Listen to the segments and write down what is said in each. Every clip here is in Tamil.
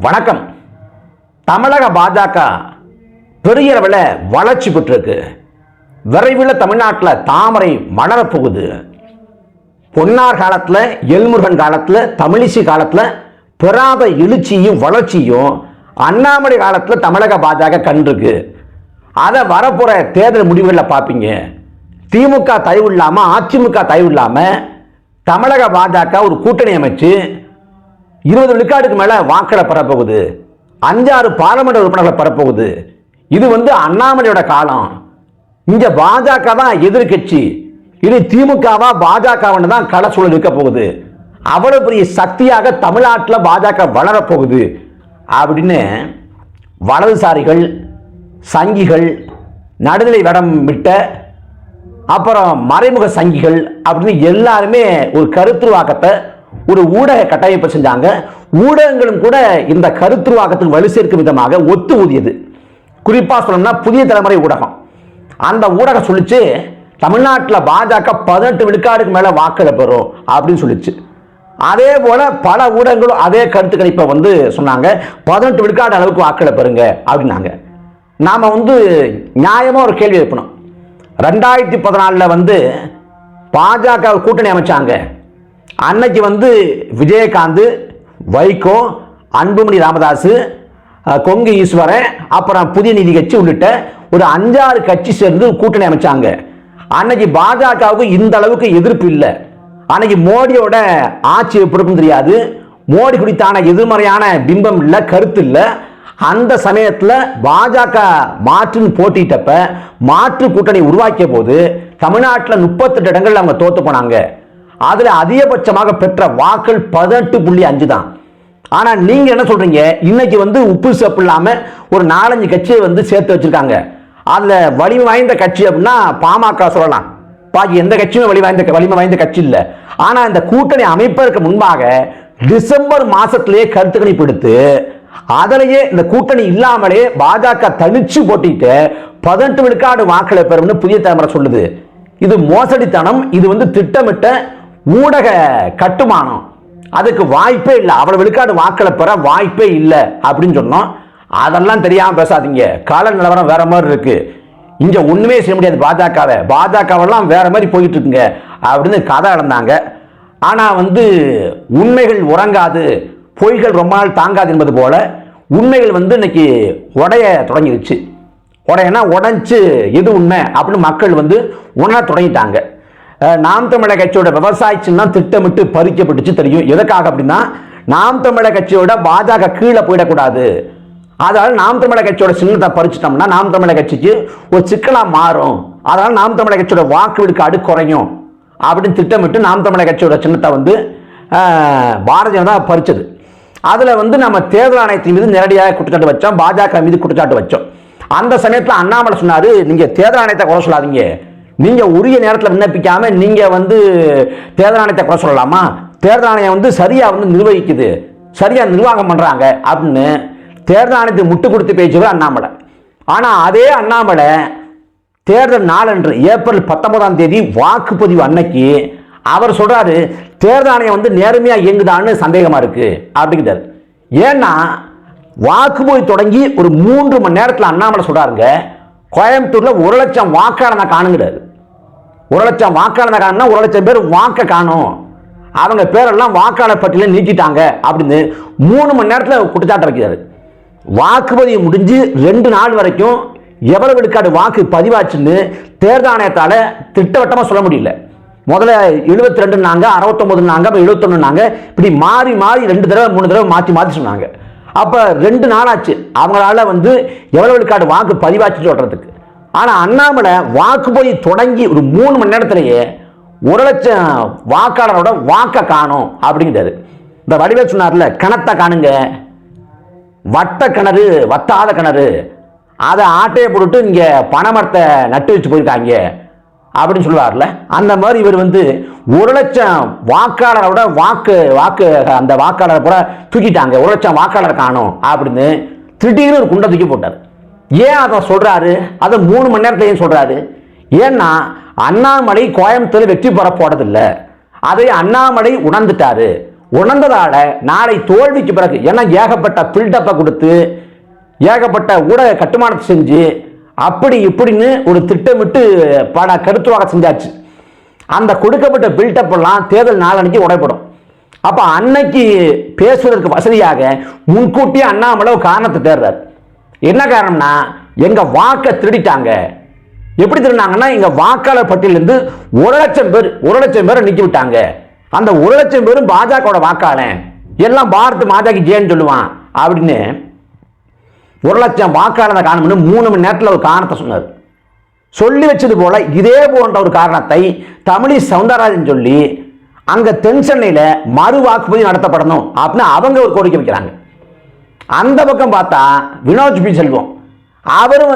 வணக்கம். தமிழக பாஜக பெரிய அளவில் வளர்ச்சி பெற்றிருக்கு. விரைவில் தமிழ்நாட்டில் தாமரை மலரப்போகுது. பொன்னார் காலத்தில், எல்முருகன் காலத்தில், தமிழிசை காலத்தில் பெறாத எழுச்சியும் வளர்ச்சியும் அண்ணாமலை காலத்தில் தமிழக பாஜக கண்டிருக்கு. அதை வரப்போற தேர்தல் முடிவுகளில் பார்ப்பீங்க. திமுக தயவு இல்லாமல், அதிமுக தயவு இல்லாமல் தமிழக பாஜக ஒரு கூட்டணி அமைச்சு 20 விழுக்காடுக்கு மேல வாக்களை பெறப்போகுது. 5-6 பாராளுமன்ற உறுப்பினர்களை பெறப்போகுது. இது அண்ணாமலையோட காலம். இங்க பாஜக தான் எதிர்கட்சி. இது திமுகவா பாஜகவன்னு தான் கள சூழல் இருக்க போகுது. அவ்வளவு பெரிய சக்தியாக தமிழ்நாட்டில் பாஜக வளரப்போகுது அப்படின்னு வலதுசாரிகள், சங்கிகள், நடுநிலை வடம் விட்ட அப்புறம் மறைமுக சங்கிகள் அப்படின்னு எல்லாருமே ஒரு கருத்துருவாக்கத்தை, ஒரு ஊடக கட்டமைப்பு செஞ்சாங்க. ஊடகங்களும் கூட இந்த கருத்துருவாக்கத்துக்கு வலு சேர்க்கும் விதமாக ஒத்து ஊதியது. குறிப்பா சொல்லணும்னா புதிய தலைமுறை ஊடகம். அந்த ஊடகம் சொல்லிச்சு, தமிழ்நாட்டில் பாஜக 18 விழுக்காடுக்கு மேல வாக்களை பெறும் அப்படின்னு சொல்லிச்சு. அதே போல பல ஊடகங்களும் அதே கருத்து கணிப்பை சொன்னாங்க, 18 விழுக்காடு அளவுக்கு வாக்களை பெறுங்க அப்படின்னாங்க. நாம நியாயமா ஒரு கேள்வி எழுப்பணும். 2014 பாஜக கூட்டணி அமைச்சாங்க. அன்னைக்கு விஜயகாந்த், வைகோ, அன்புமணி ராமதாஸ், கொங்கு ஈஸ்வரன், அப்புறம் புதிய நீதி கட்சி உள்ளிட்ட ஒரு 5-6 கட்சி சேர்ந்து கூட்டணி அமைச்சாங்க. அன்னைக்கு பாஜகவுக்கு இந்த அளவுக்கு எதிர்ப்பு இல்லை. அன்னைக்கு மோடியோட ஆட்சி எப்படி தெரியாது. மோடி குறித்தான எதிர்மறையான பிம்பம் இல்லை, கருத்து இல்லை. அந்த சமயத்தில் பாஜக மாற்று போட்டிட்டப்ப மாற்று கூட்டணி உருவாக்கிய போது தமிழ்நாட்டில் 38 இடங்கள் அவங்க தோத்து போனாங்க. அதுல அதிகபட்சமாக பெற்ற வாக்கள் 18.5 தான். ஆனா நீங்க என்ன சொல்றீங்க, இன்னைக்கு உப்பு சப்பு இல்லாம ஒரு 4-5 கட்சியை சேர்த்து வச்சிருக்காங்க. அதுல வலிமை வாய்ந்த கட்சி அப்படின்னா பாமக சொல்லலாம். பாக்கி எந்த கட்சியும் வலிமை வாய்ந்த கட்சி இல்லை. ஆனா இந்த கூட்டணி அமைப்பதற்கு முன்பாக டிசம்பர் மாசத்திலேயே கருத்து கணிப்பு எடுத்து அதிலேயே இந்த கூட்டணி இல்லாமலே பாஜக தனிச்சு போட்டிட்டு 18 விழுக்காடு வாக்களை பெறும்னு புதிய தலைமுறை சொல்லுது. இது மோசடித்தனம். இது திட்டமிட்ட ஊடக கட்டுமானம். அதுக்கு வாய்ப்பே இல்லை. அவ்வளவு விழுக்காடு வாக்களை பெற வாய்ப்பே இல்லை அப்படின்னு சொன்னோம். அதெல்லாம் தெரியாம பேசாதீங்க. கால நிலவரம் வேற மாதிரி இருக்கு. இங்க ஒண்ணுமே செய்ய முடியாது. பாஜகவெல்லாம் வேற மாதிரி போயிட்டு இருக்குங்க அப்படின்னு கதை இழந்தாங்க. ஆனா உண்மைகள் உறங்காது, பொய்கள் ரொம்ப நாள் தாங்காது என்பது போல உண்மைகள் இன்னைக்கு உடைய தொடங்கிடுச்சு. உடைச்சு எது உண்மை அப்படின்னு மக்கள் உணர தொடங்கிட்டாங்க. நாம் தமிழர் கட்சியோட விவசாய சின்னம் திட்டமிட்டு பறிக்கப்பட்டுச்சு. தெரியும் எதுக்காக அப்படின்னா, நாம் தமிழர் கட்சியோட பாஜக கீழே போயிடக்கூடாது. அதனால நாம் தமிழர் கட்சியோட சின்னத்தை பறிச்சிட்டோம்னா நாம் தமிழர் கட்சிக்கு ஒரு சிக்கலா மாறும். அதனால நாம் தமிழர் கட்சியோட வாக்கு விழுக்காடு குறையும் அப்படின்னு திட்டமிட்டு நாம் தமிழர் கட்சியோட சின்னத்தை பாரதிய ஜனதா பறிச்சது. அதுல நம்ம தேர்தல் ஆணையத்தின் மீது நேரடியாக குற்றச்சாட்டு வச்சோம், பாஜக மீது குற்றச்சாட்டு வச்சோம். அந்த சமயத்தில் அண்ணாமலை சொன்னாரு, நீங்க தேர்தல் ஆணையத்தை குறை சொல்லாதீங்க, நீங்க உரிய நேரத்தில் விண்ணப்பிக்காம நீங்க தேர்தல் ஆணையத்தை குறை சொல்லலாமா? தேர்தல் ஆணையம் சரியா நிர்வகிக்குது, சரியா நிர்வாகம் பண்றாங்க அப்படின்னு தேர்தல் ஆணையத்தை முட்டு கொடுத்து பேசுவது அண்ணாமலை. ஆனா அதே அண்ணாமலை தேர்தல் நாளன்று ஏப்ரல் 19ஆம் தேதி வாக்குப்பதிவு அன்னைக்கு அவர் சொல்றாரு, தேர்தல் ஆணையம் நேர்மையா இயங்குதான்னு சந்தேகமா இருக்கு அப்படிங்கிறார். ஏன்னா வாக்குப்பதிவு தொடங்கி ஒரு 3 மணி நேரத்தில் அண்ணாமலை சொல்றாருங்க, கோயம்புத்தூர்ல 1 லட்சம் வாக்காளனை காணுங்கிறாரு. 1 லட்சம் வாக்காளனை காணும்னா 1 லட்சம் பேர் வாக்க காணும், அவங்க பேரெல்லாம் வாக்காளர் பட்டியலில் நீக்கிட்டாங்க அப்படின்னு 3 மணி நேரத்தில் குற்றச்சாட்டு வைக்கிறாரு. வாக்குப்பதிவு முடிஞ்சு 2 நாள் வரைக்கும் எவ்வளவு விழுக்காடு வாக்கு பதிவாச்சுன்னு தேர்தல் ஆணையத்தால திட்டவட்டமா சொல்ல முடியல. முதல்ல 72 69 71 இப்படி மாறி 2 தடவை 3 தடவை மாற்றி சொன்னாங்க. அப்ப 2 நாளாச்சு அவங்களால எவ்வளவு விழுக்காடு வாக்கு பதிவாச்சு சொல்றதுக்கு. ஆனா அண்ணாமலை வாக்குப்பதிவு தொடங்கி ஒரு 3 மணி நேரத்திலேயே 1 லட்சம் வாக்காளரோட வாக்க காணும் அப்படிங்கிறாரு. இந்த வடிவேல் சொன்னார்ல, கணத்தை காணுங்க, வட்ட கிணறு வத்தாத கிணறு, அதை ஆட்டையை போட்டுட்டு இங்க பனைமரத்தை நட்டு வச்சு போயிருக்காங்க அப்படின்னு சொல்லுவார்ல. அந்த மாதிரி இவர் 1 லட்சம் வாக்காளரோட வாக்கு அந்த வாக்காளரை கூட தூக்கிட்டாங்க, 1 லட்சம் வாக்காளர் காணும் அப்படின்னு திடீர்னு ஒரு குண்டை தூக்கி போட்டார். ஏன் அதை சொல்றாரு? அதை 3 மணி நேரத்துல ஏன் சொல்றாரு? ஏன்னா அண்ணாமலை கோயம்புத்தூர் வெற்றி பெற போறதில்லை. அதை அண்ணாமலை உணர்ந்துட்டாரு. உணர்ந்ததால நாளை தோல்விக்கு பிறகு ஏன்னா ஏகப்பட்ட பில்டப்பை கொடுத்து ஏகப்பட்ட ஊடக கட்டுமானத்தை செஞ்சு அப்படி இப்படின்னு ஒரு திட்டமிட்டு பல கருத்துவாக செஞ்சாச்சு. அந்த கொடுக்கப்பட்ட பில்டப் எல்லாம் தேர்தல் நாளன்னைக்கு உடைப்படும். அப்ப அன்னைக்கு பேசுவதற்கு வசதியாக முன்கூட்டியே அண்ணாமலை காரணத்தை தேர்றார். என்ன காரணம்னா எங்க வாக்கை திருடிட்டாங்க. எப்படி திருடினாங்கன்னா எங்க வாக்காளர் பட்டியலிருந்து 1,00,000 பேரை நீக்கி விட்டாங்க. அந்த 1,00,000 பேரும் பாஜக வாக்காளன் எல்லாம் பாரத் மாதாக்கு ஜெயன்னு சொல்லுவான் அப்படின்னு 1,00,000 வாக்காளரை காணும்னு 3 மணி நேரத்தில் ஒரு காரணத்தை சொன்னார். சொல்லி வச்சது போல இதே போன்ற ஒரு காரணத்தை தமிழிசை சவுந்தரராஜன் சொல்லி அங்க தென் சென்னையில் மறு வாக்குப்பதிவு நடத்தப்படணும் அப்படின்னு அவங்க ஒரு கோரிக்கை வைக்கிறாங்க. அந்த பக்கம் பார்த்தா வினோத் பி செல்வம் அவரும்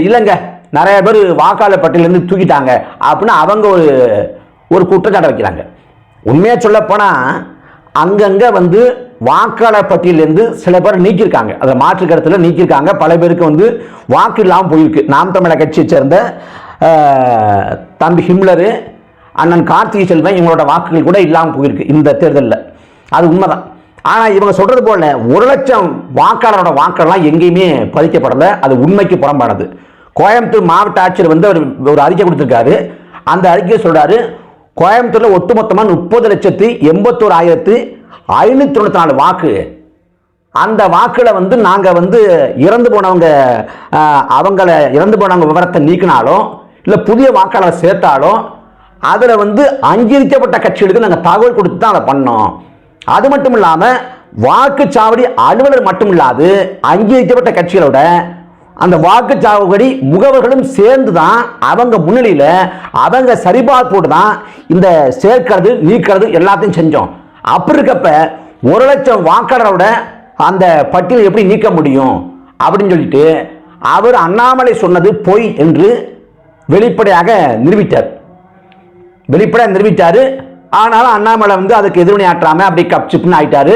இல்லைங்க நிறைய பேர் வாக்காளர் பட்டியலிருந்து தூக்கிட்டாங்க அப்படின்னு அவங்க ஒரு குற்றச்சாட்டை வைக்கிறாங்க. உண்மையா சொல்ல போனா அங்கங்க வாக்காளர் பட்டியலிருந்து சில பேர் நீக்கியிருக்காங்க. அதை மாற்று கருத்தில் நீக்கியிருக்காங்க. பல பேருக்கு வாக்கு இல்லாமல் போயிருக்கு. நாம் தமிழர் கட்சியை சேர்ந்த தம்பி ஹிம்லரு, அண்ணன் கார்த்திகை செல்வன் இவங்களோட வாக்குகள் கூட இல்லாமல் போயிருக்கு இந்த தேர்தலில். அது உண்மைதான். ஆனால் இவங்க சொல்றது போல 1,00,000 வாக்காளரோட வாக்கெல்லாம் எங்கேயுமே பதிக்கப்படலை. அது உண்மைக்கு புறம்பானது. கோயம்புத்தூர் மாவட்ட ஆட்சியர் ஒரு அறிக்கை கொடுத்துருக்காரு. அந்த அறிக்கையை சொல்றாரு, கோயம்புத்தூர்ல ஒட்டுமொத்தமாக 30,61,594 வாக்கு. அந்த வாக்குல நாங்க இறந்து போனவங்க இறந்து போனவங்க விவரத்தை நீக்கினாலும் இல்ல புதிய வாக்காளரை சேர்த்தாலும் அதுல அங்கீகரிக்கப்பட்ட கட்சிகளுக்கு நாங்க தகவல் கொடுத்து தான் அதை பண்ணோம். அது மட்டும் இல்லாம வாக்குச்சாவடி அலுவலர் மட்டும் இல்லாது அங்கீகரிக்கப்பட்ட கட்சிகளோட அந்த வாக்குச்சாவடி முகவர்களும் சேர்ந்து தான் அவங்க முன்னிலையில அவங்க சரிபார்ப்போடு தான் இந்த சேர்க்கிறது நீக்கிறது எல்லாத்தையும் செஞ்சோம். அப்படி இருக்கப்ப 1,00,000 வாக்காளரோட அந்த பட்டியலை எப்படி நீக்க முடியும் அப்படின்னு சொல்லிட்டு அவர் அண்ணாமலை சொன்னது பொய் என்று வெளிப்படையாக நிரூபித்தார். ஆனாலும் அண்ணாமலை அதுக்கு எதிர்வினை ஆற்றாம அப்படி கப்சிப்னு ஆயிட்டாரு.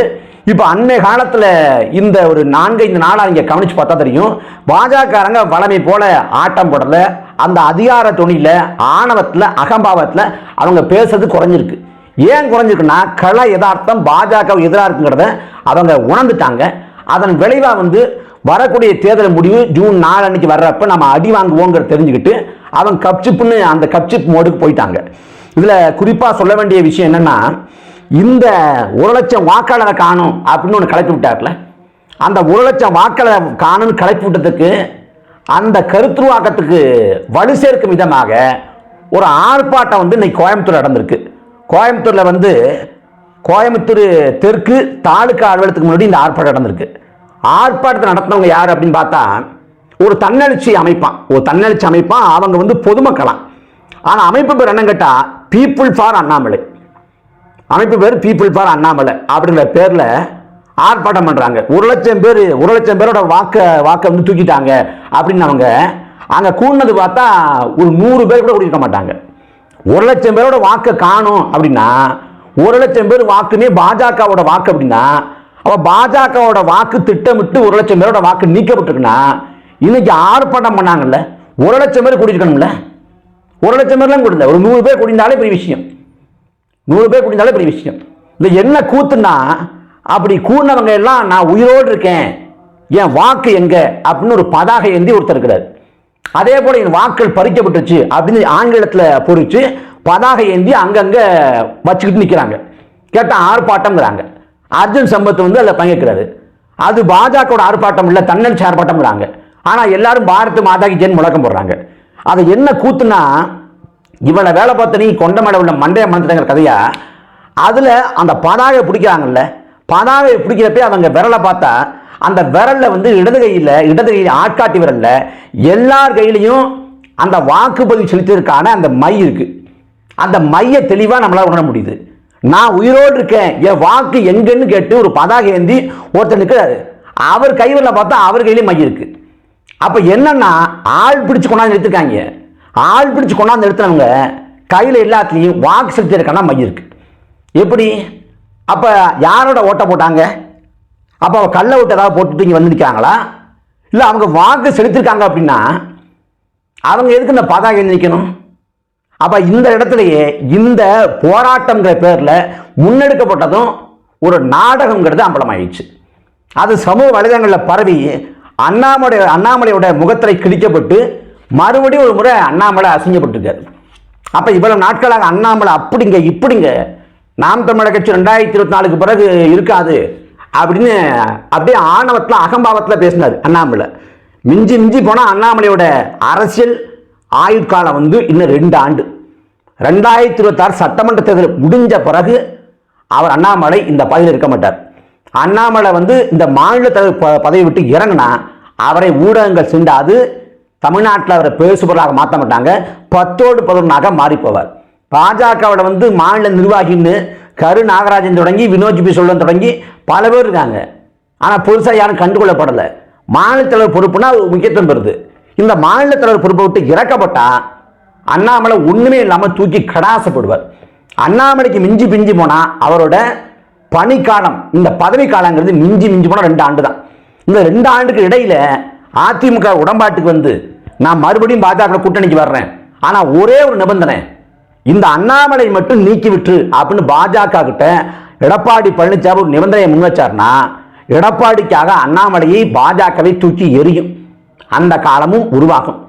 இப்போ அண்மை காலத்தில் இந்த ஒரு 4-5 நாளாக இங்கே கவனிச்சு பார்த்தா தெரியும், பாஜகரங்க வளமை போல ஆட்டம் போடல. அந்த அதிகார துணியில ஆணவத்தில் அகம்பாவத்தில் அவங்க பேசுறது குறைஞ்சிருக்கு. ஏன் குறைஞ்சிருக்குன்னா கள யதார்த்தம் பாஜக எதிராக இருக்குங்கிறத அவங்க உணர்ந்துட்டாங்க. அதன் விளைவாக வரக்கூடிய தேர்தல் முடிவு ஜூன் 4 அன்னைக்கு வர்றப்ப நம்ம அடி வாங்குவோங்கிறத தெரிஞ்சுக்கிட்டு அவங்க கப்சிப்புன்னு அந்த கப்சிப் மோடுக்கு போயிட்டாங்க. இதுல குறிப்பா சொல்ல வேண்டிய விஷயம் என்னன்னா, இந்த 1,00,000 வாக்காளரை காணும் அப்படின்னு ஒன்று கலைப்பு விட்டார்ல, அந்த 1,00,000 வாக்காளரை காணும்னு கலைப்பு விட்டதுக்கு அந்த கருத்துருவாக்கத்துக்கு வலு சேர்க்கும் விதமாக ஒரு ஆர்ப்பாட்டம் இன்னைக்கு கோயம்புத்தூர் நடந்திருக்கு. கோயம்புத்தூர்ல கோயம்புத்தூர் தெற்கு தாலுகா அலுவலகத்துக்கு முன்னாடி இந்த ஆர்ப்பாட்டம் நடந்திருக்கு. ஆர்ப்பாட்டத்தை நடத்தினவங்க யார் அப்படின்னு பார்த்தா ஒரு தன்னெழுச்சி அமைப்பான். அவங்க பொதுமக்களாம். ஆனா அமைப்பு பேர் என்ன கேட்டா பீப்புள் ஃபார் அண்ணாமலை. அமைப்பு பேர் பீப்புள் ஃபார் அண்ணாமலை அப்படிங்கிற பேர்ல ஆர்ப்பாட்டம் பண்றாங்க. 1,00,000 பேரோட வாக்க தூக்கிட்டாங்க அப்படின்னு அவங்க அங்க கூடினது பார்த்தா ஒரு 100 பேர் கூட கூட்டியிருக்க மாட்டாங்க. 1,00,000 பேரோட வாக்க காணும் அப்படின்னா 1,00,000 பேர் வாக்குமே பாஜகவோட வாக்கு அப்படின்னா அப்ப பாஜகவோட வாக்கு திட்டமிட்டு 1,00,000 பேரோட வாக்கு நீக்கப்பட்டிருக்குன்னா இன்னைக்கு ஆர்ப்பாட்டம் பண்ணாங்கல்ல, 1,00,000 பேர் கூட்டியிருக்கணும்ல. 1,00,000 பேர்லாம் கூடல, ஒரு 100 பேர் கூட்டியிருந்தாலே பெரிய விஷயம். 100 பேர் கூட்டியிருந்தாலே பெரிய விஷயம். இந்த என்ன கூத்துன்னா அப்படி கூடினவங்க எல்லாம் நான் உயிரோடு இருக்கேன், என் வாக்கு எங்க அப்படின்னு ஒரு பதாகை ஏந்தி ஒருத்தர் இருக்கிறார். அதே போல என் வாக்கள் பறிக்கப்பட்டுச்சு அப்படின்னு ஆங்கிலத்தில் பொறிச்சு பதாகை ஏந்தி அங்கங்க வச்சுக்கிட்டு நிற்கிறாங்க. கேட்ட ஆர்ப்பாட்டம்ங்கிறாங்க. அர்ஜுன் சம்பத் அதில் பங்கேற்கிறாரு. அது பாஜக ஆர்ப்பாட்டம் இல்லை, தன்னெழுச்சி ஆர்ப்பாட்டம்ங்கிறாங்க. ஆனால் எல்லாரும் பாரத் மாதாக்கு ஜெயின் முழக்கம் போடுறாங்க. அது என்ன கூத்துனா இவனை வேலை பார்த்த நீ கொண்டமேட உள்ள மண்டைய மணந்துட்டங்கிற கதையா. அதுல அந்த பதாகை பிடிக்கிறாங்கல்ல, பதாகை பிடிக்கிறப்ப அவங்க விரலை பார்த்தா அந்த விரல்ல இடது கையில் ஆட்காட்டி விரல்ல எல்லார் கையிலையும் அந்த வாக்குப்பதிவு செலுத்தியதற்கான அந்த மை இருக்கு. அந்த மைய தெளிவா நம்மளால உணர முடியுது. நான் உயிரோடு இருக்கேன், என் வாக்கு எங்கன்னு கேட்டு ஒரு பதாகை ஏந்தி ஒருத்தர் நிற்கிறாரு. அவர் கைவிரல பார்த்தா அவர் கையிலையும் மை இருக்கு. அப்ப என்னன்னா ஆள் பிடிச்சு கொண்டாந்து நிறுத்திருக்காங்க. ஆள் பிடிச்சு கொண்டாந்து நிறுத்தினவங்க கையில எல்லாத்துலயும் வாக்கு செலுத்தியிருக்கான மை இருக்கு. எப்படி? அப்ப யாரோட ஓட்ட போட்டாங்க? அப்ப அவ கள்ள ஓட்டு ஏதாவது போட்டுட்டு இங்க வந்து நிற்கிறாங்களா? இல்ல அவங்க வாக்கு செலுத்திருக்காங்க அப்படின்னா அவங்க எதுக்கு இந்த பதாகை நிற்கணும்? அப்ப இந்த இடத்துலயே இந்த போராட்டம்ங்கிற பேர்ல முன்னெடுக்கப்பட்டதும் ஒரு நாடகங்கிறது அம்பலமாயிடுச்சு. அது சமூக வலைதளங்களில் பரவி அண்ணாமலையோட முகத்திரை கிழிக்கப்பட்டு மறுபடியும் ஒரு முறை அண்ணாமலை அசிங்கப்பட்டிருக்காரு. அப்போ இவ்வளவு நாட்களாக அண்ணாமலை அப்படிங்க இப்படிங்க நாம் தமிழர் கட்சி 2024 பிறகு இருக்காது அப்படின்னு அப்படியே ஆணவத்தில் அகம்பாவத்தில் பேசினார் அண்ணாமலை. மிஞ்சி மிஞ்சி போனால் அண்ணாமலையோட அரசியல் ஆயுட்காலம் வந்து இன்னும் 2 ஆண்டு. 2026 சட்டமன்ற தேர்தல் முடிஞ்ச பிறகு அவர் அண்ணாமலை இந்த பதவியில் இருக்க மாட்டார். அண்ணாமலை வந்து இந்த மாநில தலைவர் பதவி விட்டு இறங்கினா அவரை ஊடகங்கள் சிண்டாது, தமிழ்நாட்டில் அவரை பேசுபொருளாக மாற்ற மாட்டாங்க, 10ஓடு 11ஆக மாறி போவார். பாஜகவோட வந்து மாநில நிர்வாகின்னு கரு நாகராஜன் தொடங்கி வினோஜ் பி சொல்வன் தொடங்கி பல பேர் இருக்காங்க. ஆனால் புதுசாக யாரும் கண்டுகொள்ளப்படலை. மாநில தலைவர் பொறுப்புனா முக்கியத்துவம் பெறுது. இந்த மாநில தலைவர் பொறுப்பை விட்டு இறக்கப்பட்டா அண்ணாமலை ஒண்ணுமே இல்லாமல் தூக்கி கடாசப்படுவார். அண்ணாமலைக்கு மிஞ்சி பிஞ்சி போனா அவரோட பணிக்காலம், இந்த பதவி காலங்கிறது மிஞ்சி மிஞ்சி போனால் 2 ஆண்டு தான். இந்த 2 ஆண்டுக்கு இடையில அதிமுக உடன்பாட்டுக்கு வந்து நான் மறுபடியும் பாஜக கூட்டணிக்கு வர்றேன், ஆனா ஒரே ஒரு நிபந்தனை, இந்த அண்ணாமலை மட்டும் நீக்கி விட்டு அப்படின்னு பாஜக கிட்ட எடப்பாடி பழனிசாமி ஒரு நிபந்தனையை முன் வச்சார்னா எடப்பாடிக்காக அண்ணாமலையை பாஜகவை தூக்கி எரியும். அந்த காலமும் உருவாகும்.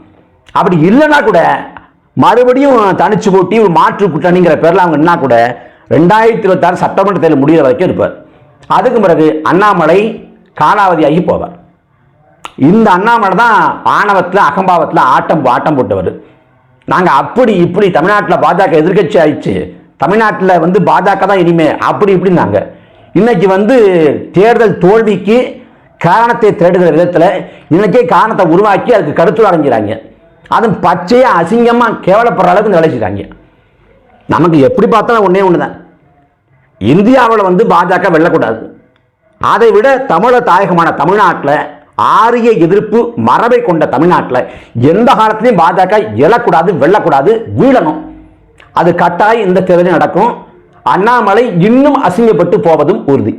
அப்படி இல்லைன்னா கூட மறுபடியும் தனிச்சு போட்டி ஒரு மாற்று கூட்டணிங்கிற பேரில் அவங்க என்ன கூட 2026 சட்டமன்ற தேர்தல் முடிகிற வரைக்கும் இருப்பார். அதுக்கு பிறகு அண்ணாமலை காலாவதியாகி போவார். இந்த அண்ணாமலை தான் ஆணவத்தில் அகம்பாவத்தில் ஆட்டம் போட்டவர். நாங்கள் அப்படி இப்படி தமிழ்நாட்டில் பாஜக எதிர்கட்சி ஆயிடுச்சு, தமிழ்நாட்டில் வந்து பாஜக தான் இனிமே அப்படி இப்படின்னாங்க. இன்னைக்கு வந்து தேர்தல் தோல்விக்கு காரணத்தை தேடுகிற விதத்தில் இன்னைக்கே காரணத்தை உருவாக்கி அதுக்கு கருத்து அடைஞ்சிறாங்க. அதுவும் பச்சையாக அசிங்கமாக கேவலப்படுற அளவுக்கு நிலைச்சிட்டாங்க. நமக்கு எப்படி பார்த்தாலும் ஒன்று தான், இந்தியாவில் வந்து பாஜக வெல்லக்கூடாது. அதை விட தமிழர் தாயகமான தமிழ்நாட்டில் ஆரிய எதிர்ப்பு மரபை கொண்ட தமிழ்நாட்டில் எந்த காலத்திலையும் பாஜக எழக்கூடாது, வெல்லக்கூடாது, வீழணும். அது கட்டாயம் இந்த தேர்தலில் நடக்கும். அண்ணாமலை இன்னும் அசிங்கப்பட்டு போவதும் உறுதி.